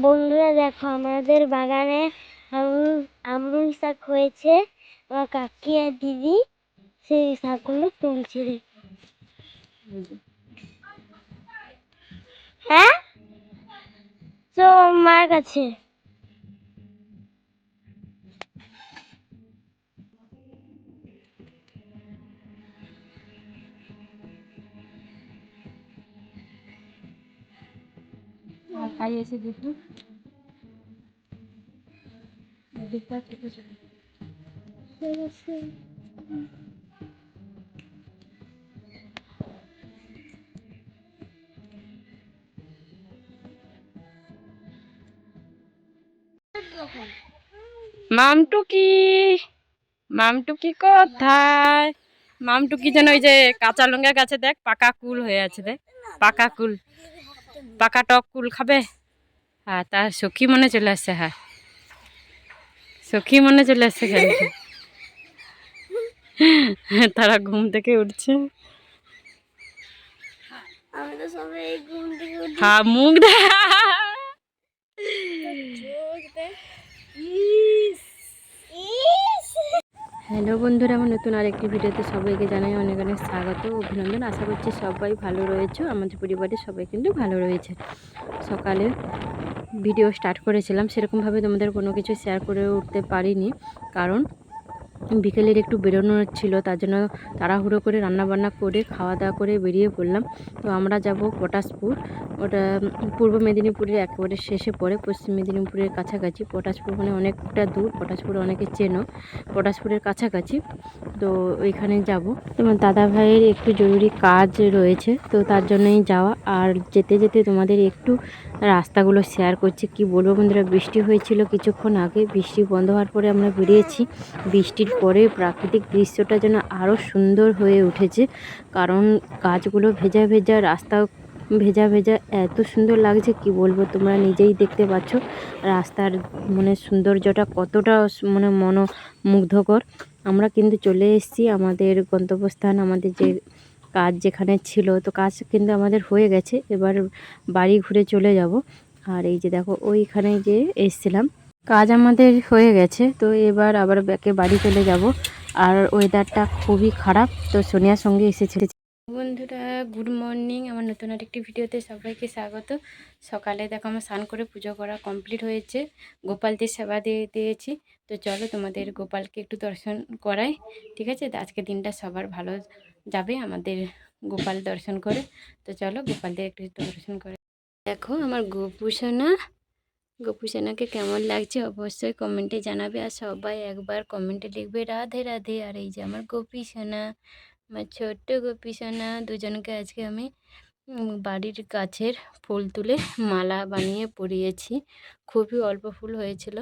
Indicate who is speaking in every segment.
Speaker 1: বন্ধুরা দেখো আমাদের বাগানে আমরুল শাক হয়েছে। আমার কাকি আর দিদি সেই শাকগুলো তুলছে। হ্যাঁ, তো মার কাছে
Speaker 2: খাই এসে দেখুন মামটুকি মামটুকি কোথায়? মামটুকি যেন ওই যে কাঁচা লঙ্কা গাছে দেখ পাকা কুল হয়ে আছে, দেখ পাকা কুল, পাকা টক কুল খাবে। হ্যাঁ, তার সখী মনে চলে আসছে। হ্যাঁ, সখী মনে চলে আসছে খেলতে। তারা ঘুম থেকে উঠছে। হ্যাঁ, মুখ দেখ। হ্যালো বন্ধুরা, আমার নতুন আরেকটি ভিডিওতে সবাইকে জানাই অনেক অনেক স্বাগত অভিনন্দন। আশা করছি সবাই ভালো রয়েছে, আমাদের পরিবারের সবাই কিন্তু ভালো রয়েছে। সকালে ভিডিও স্টার্ট করেছিলাম, সেরকমভাবে তোমাদের কোনো কিছু শেয়ার করে উঠতে পারিনি, কারণ বিকেলের একটু বেরোনোর ছিল, তার জন্য তাড়াহুড়ো করে রান্নাবান্না করে খাওয়া দাওয়া করে বেরিয়ে পড়লাম। তো আমরা যাব পটাশপুর, ওটা পূর্ব মেদিনীপুরের একেবারে শেষে পড়ে, পশ্চিম মেদিনীপুরের কাছাকাছি। পটাশপুর মানে অনেকটা দূর, পটাশপুর অনেকে চেনো, পটাশপুরের কাছাকাছি। তো ওইখানে যাব। তোমার দাদা ভাইয়ের একটু জরুরি কাজ রয়েছে, তো তার জন্যই যাওয়া। আর যেতে যেতে তোমাদের একটু রাস্তাগুলো শেয়ার করছি। কি বলবো বন্ধুরা, বৃষ্টি হয়েছিল কিছুক্ষণ আগে, বৃষ্টি বন্ধ হওয়ার পরে আমরা বেরিয়েছি। বৃষ্টির পরে প্রাকৃতিক দৃশ্যটা যেন আরও সুন্দর হয়ে উঠেছে, কারণ গাছগুলো ভেজা ভেজা, রাস্তা ভেজা ভেজা, এত সুন্দর লাগছে কি বলবো, তোমরা নিজেই দেখতে পাচ্ছ রাস্তার মানে সৌন্দর্যটা কতটা মানে মনোমুগ্ধকর। আমরা কিন্তু চলে এসেছি আমাদের গন্তব্যস্থান, আমাদের যে কাজ যেখানে ছিল, তো কাজ কিন্তু আমাদের হয়ে গেছে। এবার বাড়ি ঘুরে চলে যাব। আর এই যে দেখো ওইখানে যে এসছিলাম, কাজ আমাদের হয়ে গেছে, তো এবার আবার ব্যাকে বাড়ি চলে যাব। আর ওয়েদারটা খুবই খারাপ, তো সোনিয়ার সঙ্গে এসেছে। বন্ধুরা গুড মর্নিং, আমার নতুন আরেকটি ভিডিওতে সবাইকে স্বাগত। সকালে দেখো আমার স্নান করে পুজো করা কমপ্লিট হয়েছে, গোপালদের সেবা দিয়ে দিয়েছি। তো চলো তোমাদের গোপালকে একটু দর্শন করাই, ঠিক আছে? তো আজকে দিনটা সবার ভালো যাবে আমাদের গোপাল দর্শন করে। তো চলো গোপালদের একটু দর্শন করে। দেখো আমার গোপুসোনাকে কেমন লাগছে অবশ্যই কমেন্টে জানাবে। আর সবাই একবার কমেন্টে লিখবে রাধে রাধে। আর এই যে আমার গোপী সোনা, আমার ছোট্ট গোপী সোনা, দুজনকে আজকে আমি বাড়ির গাছের ফুল তুলে মালা বানিয়ে পরিয়েছি। খুবই অল্প ফুল হয়েছিল।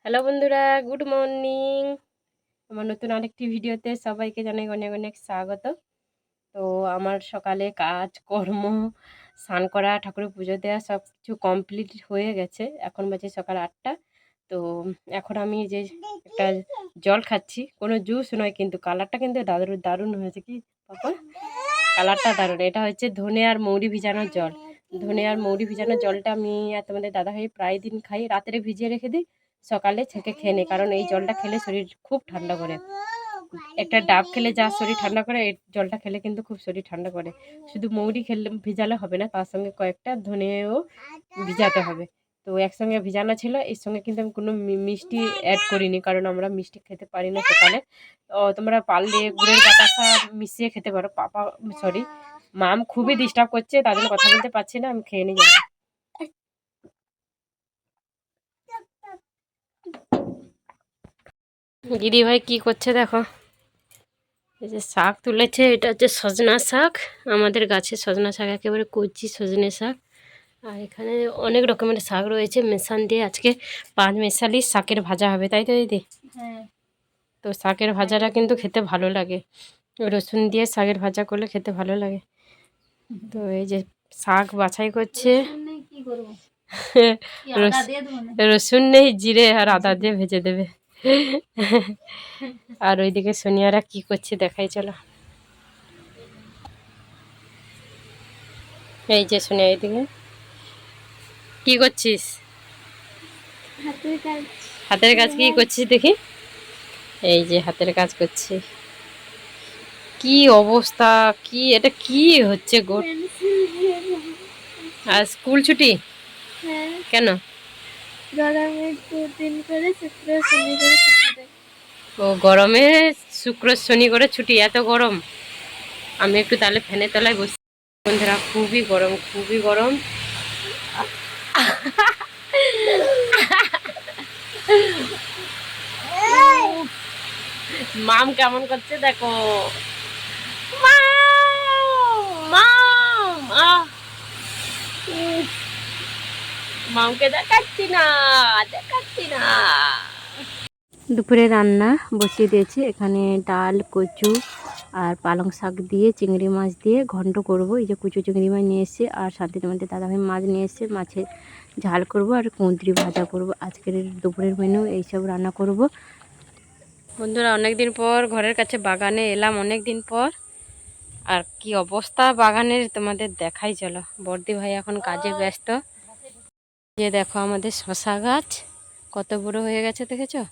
Speaker 2: হ্যালো বন্ধুরা, গুড মর্নিং। আমার নতুন আরেকটি ভিডিওতে সবাইকে জানাই অনেক অনেক স্বাগত। তো আমার সকালে কাজ কর্ম, স্নান করা, ঠাকুরের পুজো দেওয়া সব কিছু কমপ্লিট হয়ে গেছে। এখন বাজে সকাল 8টা। তো এখন আমি যে একটা জল খাচ্ছি, কোনো জুস নয়, কিন্তু কালারটা কিন্তু দারুণ দারুণ হয়েছে। কি পাপা, কালারটা দারুণ। এটা হচ্ছে ধনে আর মৌরি ভিজানোর জল। ধনে আর মৌরি ভিজানোর জলটা আমি আর তোমাদের দাদাভাই প্রায় দিন খাই, রাত্রে ভিজিয়ে রেখে দিই, সকালে ছেঁকে খেয়ে নিই, কারণ এই জলটা খেলে শরীর খুব ঠান্ডা করে। একটা ডাব খেলে যা শরীর ঠান্ডা করে, এই জলটা খেলে কিন্তু খুব শরীর ঠান্ডা করে। শুধু মৌরি খেলে ভিজালে হবে না, তার সঙ্গে কয়েকটা ধনেও ভিজাতে হবে। তো একসঙ্গে ভিজানো ছিল, এর সঙ্গে কিন্তু আমি কোনো মিষ্টি অ্যাড করিনি, কারণ আমরা মিষ্টি খেতে পারি না সকালে। তোমরা পারলে গুড়ের বাতাসা মিশিয়ে খেতে পারো। পাপা সরি, মাম খুবই ডিস্টার্ব করছে, তার জন্য কথা বলতে পারছি না, আমি খেয়ে নিই। দিদি ভাই কি করছে দেখো, এই যে শাক তুলেছে, এটা হচ্ছে সজনা শাক, আমাদের গাছে সজনা শাক, একেবারে কচি সজনে শাক। আর এখানে অনেক রকমের শাক রয়েছে, মেশান দিয়ে আজকে 5 মেশালি শাকের ভাজা হবে, তাই তো দিদি? হ্যাঁ। তো শাকের ভাজাটা কিন্তু খেতে ভালো লাগে, রসুন দিয়ে শাকের ভাজা করলে খেতে ভালো লাগে। তো এই যে শাক বাছাই করছে, রসুন নেই, জিরে আর আদা দিয়ে ভেজে দেবে। আর ওইদিকে সোনিয়ারা কি করছে দেখাই চলো। এই যে সোনিয়া এইদিকে, কি করছিস?
Speaker 1: হাতের কাজ।
Speaker 2: হাতের কাজ কি করছিস দেখি? এই যে হাতের কাজ করছি। কি অবস্থা, কি এটা কি হচ্ছে গো?
Speaker 1: পেন্সিল দিয়ে
Speaker 2: আর স্কুল ছুটি
Speaker 1: হ্যাঁ,
Speaker 2: কেন?
Speaker 1: গরমে 2 দিন করে শুক্র শনি করে ছুটি দেয়।
Speaker 2: ও গরমে শুক্র শনি করে ছুটি, এত গরম। আমি একটু তাহলে ফ্যানের তলায় বসি। বন্ধুরা খুবই গরম, খুবই গরম। মাম কেমন করছে দেখো। মাম মামকে দেখাচ্ছি না, দেখাচ্ছি না। দুপুরে রান্না বসিয়ে দিয়েছি। এখানে ডাল, কচু আর পালং শাক দিয়ে চিংড়ি মাছ দিয়ে ঘন্ট করব। এই যে কুচু চিংড়ি মাছ নিয়ে এসেছে আর সাথে মধ্যে দাদাভাই মাছ নিয়ে এসেছে, মাছের ঝাল করব আর কুঁদরি ভাজা করব। আজকের দুপুরের মেনু এইসব রান্না করব। বন্ধুরা অনেক দিন পর ঘরের কাছে বাগানে এলাম, অনেক দিন পর। আর কি অবস্থা বাগানের তোমাদের দেখাই, চলো। বর্দি ভাই এখন কাজে ব্যস্ত। যে দেখো আমাদের শশা গাছ কত বড় হয়ে গেছে দেখেছো?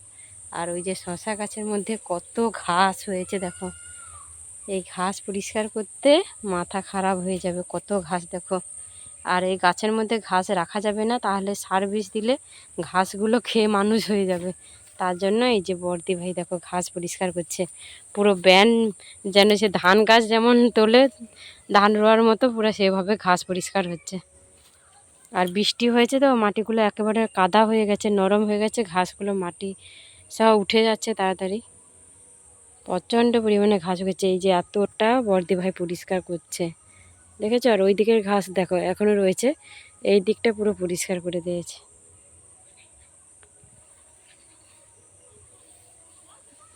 Speaker 2: আর ওই যে শশা গাছের মধ্যে কত ঘাস হয়েছে দেখো। এই ঘাস পরিষ্কার করতে মাথা খারাপ হয়ে যাবে, কত ঘাস দেখো। আর এই গাছের মধ্যে ঘাস রাখা যাবে না, তাহলে সার বিষ দিলে ঘাসগুলো খেয়ে মানুষ হয়ে যাবে। তার জন্য এই যে বর্দি ভাই দেখো ঘাস পরিষ্কার করছে। পুরো ব্যান যেন সে ধান গাছ যেমন তোলে ধান রোয়ার মতো, পুরো সেভাবে ঘাস পরিষ্কার হচ্ছে। আর বৃষ্টি হয়েছে তো মাটিগুলো একেবারে কাদা হয়ে গেছে, নরম হয়ে গেছে, ঘাসগুলো মাটি সব উঠে যাচ্ছে তাড়াতাড়ি। প্রচণ্ড পরিমাণে ঘাস হয়েছে। এই যে এতটা বর্দি ভাই পরিষ্কার করছে দেখেছো? আর ওই দিকের ঘাস দেখো এখনো রয়েছে, এই দিকটা পুরো পরিষ্কার করে দিয়েছে।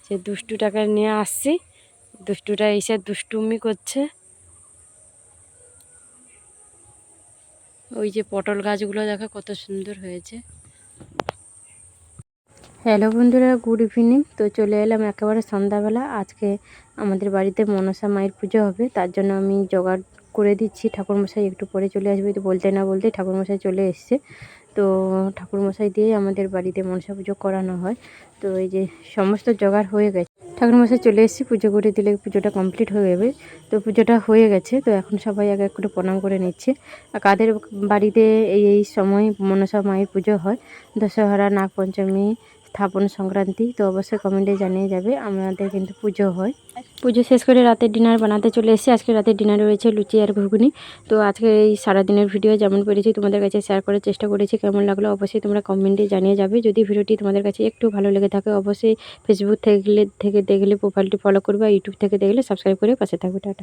Speaker 2: সে দুষ্টুটাকে নিয়ে আসছি, দুষ্টুটা এসে দুষ্টুমি করছে। ওই যে পটল গাছগুলো দেখো কত সুন্দর হয়েছে। হ্যালো বন্ধুরা, গুড ইভিনিং। তো চলে এলাম একেবারে সন্ধ্যাবেলা। আজকে আমাদের বাড়িতে মনসা মায়ের পুজো হবে, তার জন্য আমি জোগাড় করে দিচ্ছি। ঠাকুরমশাই একটু পরে চলে আসবে, তো বলতে না বলতেই ঠাকুরমশাই চলে এসছে। তো ঠাকুরমশাই দিয়ে আমাদের বাড়িতে মনসা পুজো করানো হয়। তো এই যে সমস্ত জোগাড় হয়ে গেছে, ঠাকুরমশাই চলে এসেছি, পুজো করে দিলে পুজোটা কমপ্লিট হয়ে যাবে। তো পুজোটা হয়ে গেছে, তো এখন সবাই আগে একটু প্রণাম করে নিচ্ছে। আর কাদের বাড়িতে এই সময় মনসা মায়ের পুজো হয়, দশহরা, নাগপঞ্চমী, স্থাপন সংক্রান্তি, তো অবশ্যই কমেন্টে জানিয়ে যাবে। আমাদের কিন্তু পুজো হয়। পুজো শেষ করে রাতের ডিনার বানাতে চলে এসেছি। আজকে রাতের ডিনারে রয়েছে লুচি আর ঘুগনি। তো আজকে এই সারাদিনের ভিডিও যেমন পেরেছি তোমাদের কাছে শেয়ার করার চেষ্টা করেছি। কেমন লাগলো অবশ্যই তোমরা কমেন্টে জানিয়ে যাবে। যদি ভিডিওটি তোমাদের কাছে একটু ভালো লেগে থাকে অবশ্যই ফেসবুক থেকে দেখলে প্রোফাইলটি ফলো করবে, আর ইউটিউব থেকে দেখলে সাবস্ক্রাইব করে পাশে থাকবে। টাটা।